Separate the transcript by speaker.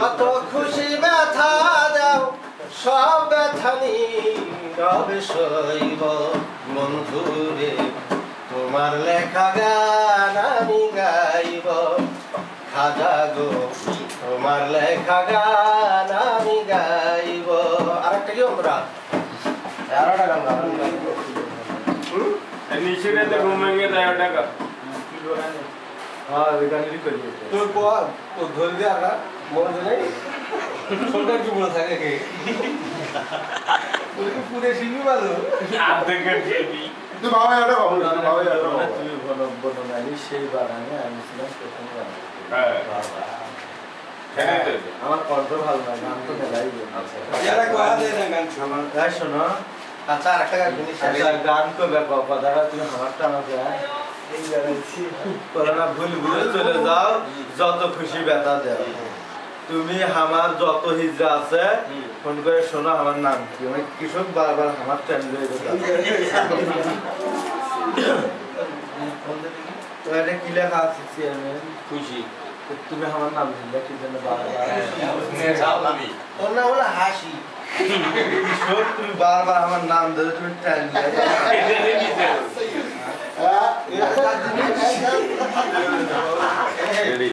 Speaker 1: যত খুশি ব্যথা দাও সব ব্যথা নীরবে সইব বন্ধুরে তোমার লেখা গান আমি গাইব খাজা গো তোমার লেখা গান আমি গাইব আরেকটা কি আমরা আরেকটা গান গাইব
Speaker 2: নিচে রেতে ঘুমেंगे तो টাকা
Speaker 1: हाँ गाने लिख दिए तो को धोल दिया ना मोर नहीं सोल्डर की बोला था के उनके पूरे सीवी वालो
Speaker 2: आप देख के
Speaker 3: तो बाबा यार बाबू बाबा यार
Speaker 1: তুমি বলো নালি সেই বানানে আমি সিনেমা স্টেশন বানাই
Speaker 2: হ্যাঁ
Speaker 1: আমার কণ্ঠ ভালো না গান তো মেলাই
Speaker 2: আচ্ছা যারা কোয়া দেয় না গান
Speaker 1: আমার গাই শোনো আচ্ছা আরেকটা গান শুনি গান তো ব্যাপার কথাটা তুমি আমারটা আমাকে এই গাইছি করোনা ভুল ভুলে চলে যাও যত খুশি ব্যথা দাও তুমি আমার যত হিজরা আছে ফোন করে শোনো আমার নাম কি আমি কৃষক বারবার আমার চ্যানেল হয়ে যেত তো এটা কি লেখা আছে চেয়ারম্যান
Speaker 2: খুশি
Speaker 1: তুমি আমার নাম দিলে কি জন্য বারবার
Speaker 4: ওর নাম হলো হাসি
Speaker 1: কৃষক তুমি বারবার আমার নাম ধরে তুমি ট্রেন
Speaker 2: এটা নিয়ে